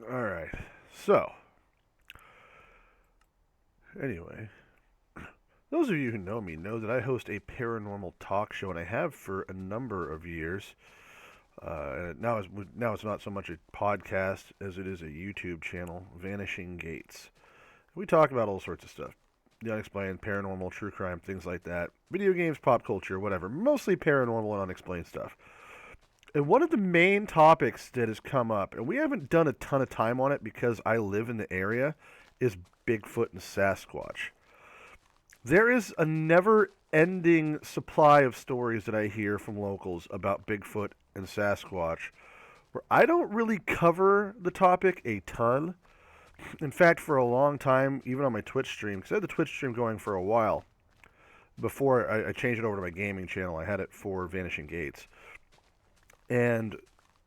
All right. So, anyway, those of you who know me know that I host a paranormal talk show, and I have for a number of years. And now it's not so much a podcast as it is a YouTube channel, Vanishing Gates. We talk about all sorts of stuff. The unexplained, paranormal, true crime, things like that. Video games, pop culture, whatever. Mostly paranormal and unexplained stuff. And one of the main topics that has come up, and we haven't done a ton of time on it because I live in the area, is Bigfoot and Sasquatch. There is a never ending supply of stories that I hear from locals about Bigfoot and Sasquatch where I don't really cover the topic a ton. In fact, for a long time, even on my Twitch stream, because I had the Twitch stream going for a while before I changed it over to my gaming channel, I had it for Vanishing Gates. And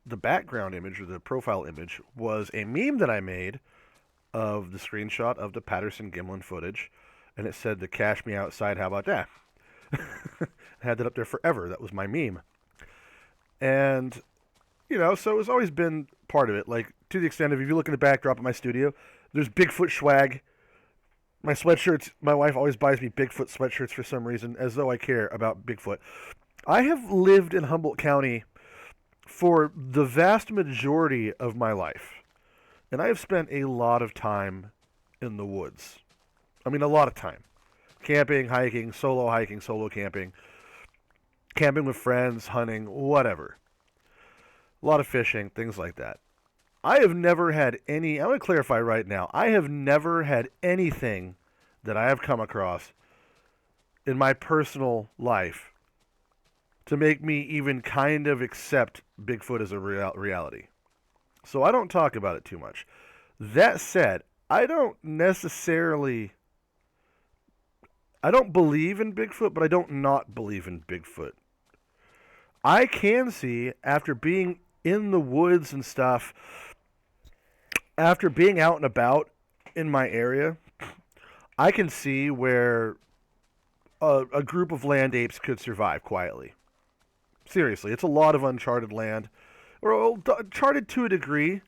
the background image, or the profile image, was a meme that I made of the screenshot of the Patterson Gimlin footage, and it said, "The cash me outside, how about that?" I had that up there forever. That was my meme. And, so it's always been part of it. Like, to the extent of, if you look in the backdrop of my studio, there's Bigfoot swag. My sweatshirts, my wife always buys me Bigfoot sweatshirts for some reason, as though I care about Bigfoot. I have lived in Humboldt County for the vast majority of my life. And I have spent a lot of time in the woods. I mean, a lot of time. Camping, hiking, solo camping, camping with friends, hunting, whatever. A lot of fishing, things like that. I have never had any, I'm going to clarify right now, I have never had anything that I have come across in my personal life to make me even kind of accept Bigfoot as a reality. So I don't talk about it too much. That said, I don't believe in Bigfoot, but I don't not believe in Bigfoot. I can see, after being in the woods and stuff, after being out and about in my area, I can see where a group of land apes could survive quietly. Seriously, it's a lot of uncharted land, or charted to a degree,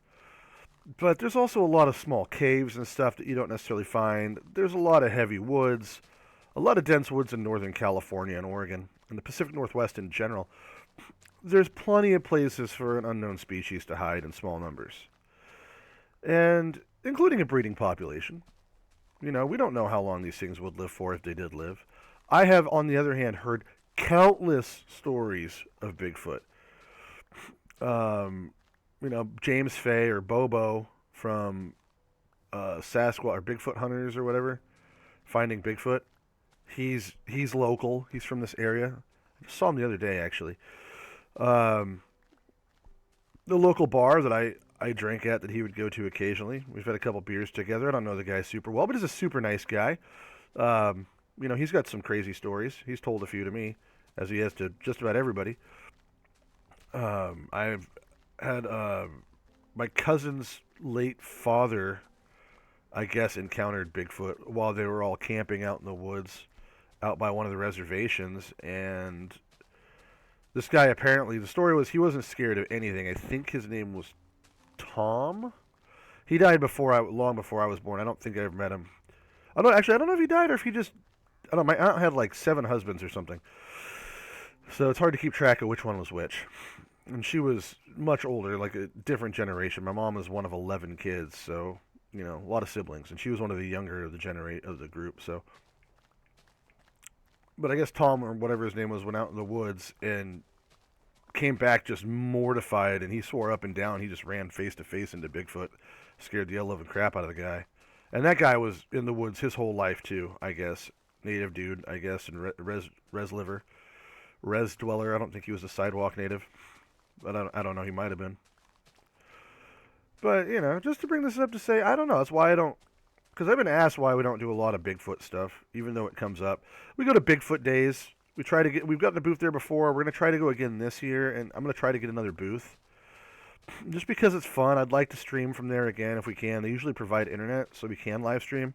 but there's also a lot of small caves and stuff that you don't necessarily find. There's a lot of heavy woods, a lot of dense woods in Northern California and Oregon, and the Pacific Northwest in general. There's plenty of places for an unknown species to hide in small numbers, and including a breeding population. We don't know how long these things would live for if they did live. I have, on the other hand, heard countless stories of Bigfoot. James Fay or Bobo from Sasquatch or Bigfoot Hunters or whatever, finding Bigfoot. He's local. He's from this area. I saw him the other day, actually. Um, the local bar that I drank at that he would go to occasionally. We've had a couple beers together. I don't know the guy super well, but he's a super nice guy. He's got some crazy stories. He's told a few to me, as he has to just about everybody. I've had my cousin's late father, I guess, encountered Bigfoot while they were all camping out in the woods, out by one of the reservations, and this guy, apparently, the story was he wasn't scared of anything. I think his name was Tom. He died long before I was born. I don't think I ever met him. I don't know if he died or if he just, I don't know. My aunt had like 7 husbands or something, so it's hard to keep track of which one was which. And she was much older, like a different generation. My mom was one of 11 kids, so a lot of siblings, and she was one of the younger of the group. So, but I guess Tom or whatever his name was went out in the woods and came back just mortified, and he swore up and down he just ran face to face into Bigfoot, scared the hell living crap out of the guy. And that guy was in the woods his whole life too, I guess. Native dude, I guess, and res dweller. I don't think he was a sidewalk native, but I don't know. He might have been. But just to bring this up to say, I don't know. That's why I don't. Because I've been asked why we don't do a lot of Bigfoot stuff, even though it comes up. We go to Bigfoot days. We've gotten a booth there before. We're going to try to go again this year, and I'm going to try to get another booth. Just because it's fun, I'd like to stream from there again if we can. They usually provide internet, so we can live stream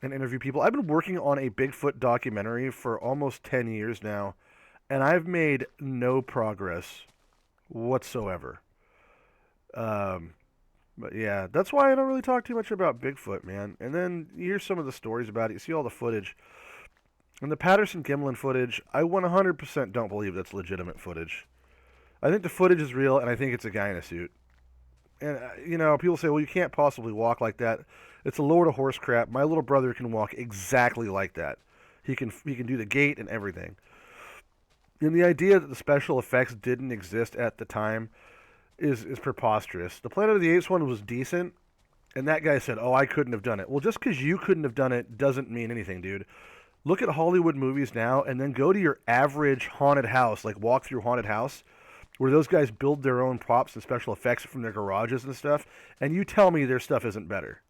and interview people. I've been working on a Bigfoot documentary for almost 10 years now, and I've made no progress whatsoever. But yeah, that's why I don't really talk too much about Bigfoot, man. And then you hear some of the stories about it. You see all the footage. And the Patterson Gimlin footage, I 100% don't believe that's legitimate footage. I think the footage is real, and I think it's a guy in a suit. And people say, "Well, you can't possibly walk like that." It's a load of horse crap. My little brother can walk exactly like that. He can do the gait and everything. And the idea that the special effects didn't exist at the time is preposterous. The Planet of the Apes one was decent, and that guy said, "Oh, I couldn't have done it." Well, just because you couldn't have done it doesn't mean anything, dude. Look at Hollywood movies now, and then go to your average haunted house, like walk through haunted house, where those guys build their own props and special effects from their garages and stuff, and you tell me their stuff isn't better.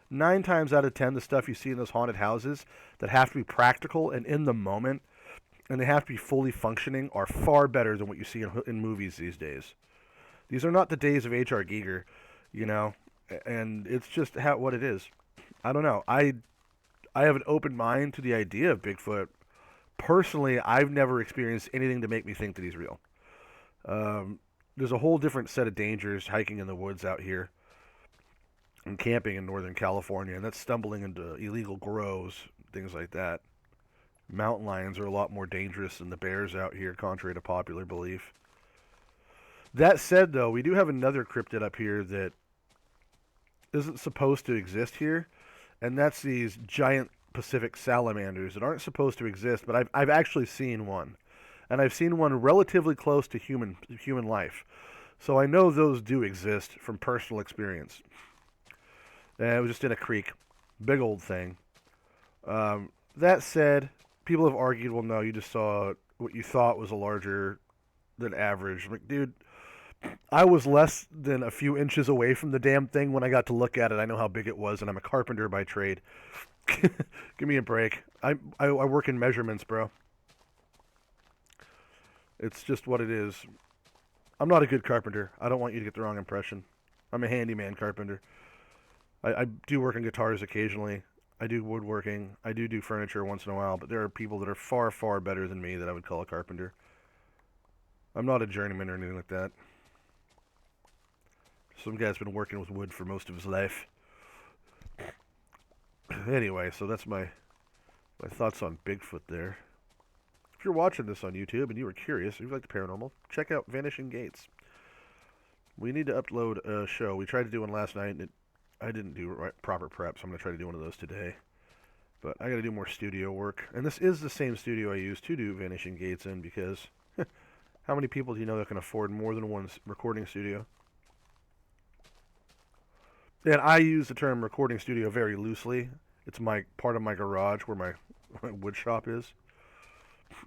9 times out of 10, the stuff you see in those haunted houses that have to be practical and in the moment, and they have to be fully functioning, are far better than what you see in movies these days. These are not the days of H.R. Giger, you know, and it's just what it is. I don't know. I have an open mind to the idea of Bigfoot. Personally, I've never experienced anything to make me think that he's real. There's a whole different set of dangers hiking in the woods out here and camping in Northern California, and that's stumbling into illegal grows, things like that. Mountain lions are a lot more dangerous than the bears out here, contrary to popular belief. That said, though, we do have another cryptid up here that isn't supposed to exist here, and that's these giant Pacific salamanders that aren't supposed to exist, but I've actually seen one. And I've seen one relatively close to human life. So I know those do exist from personal experience. And it was just in a creek. Big old thing. That said, people have argued, well, no, you just saw what you thought was a larger than average. I'm like, dude, I was less than a few inches away from the damn thing when I got to look at it. I know how big it was, and I'm a carpenter by trade. Give me a break. I work in measurements, bro. It's just what it is. I'm not a good carpenter. I don't want you to get the wrong impression. I'm a handyman carpenter. I do work on guitars occasionally. I do woodworking. I do furniture once in a while, but there are people that are far, far better than me that I would call a carpenter. I'm not a journeyman or anything like that. Some guy's been working with wood for most of his life. Anyway, so that's my thoughts on Bigfoot there. If you're watching this on YouTube and you were curious, if you like the paranormal, check out Vanishing Gates. We need to upload a show. We tried to do one last night, and I didn't do proper prep, so I'm going to try to do one of those today. But I got to do more studio work. And this is the same studio I use to do Vanishing Gates in, because how many people do you know that can afford more than one recording studio? And I use the term recording studio very loosely. It's my part of my garage where my wood shop is.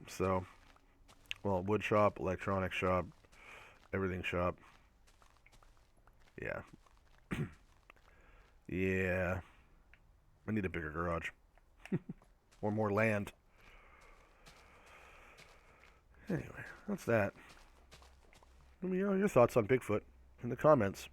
So, well, wood shop, electronic shop, everything shop. Yeah. Yeah. I need a bigger garage. Or more land. Anyway, that's that. Let me know your thoughts on Bigfoot in the comments.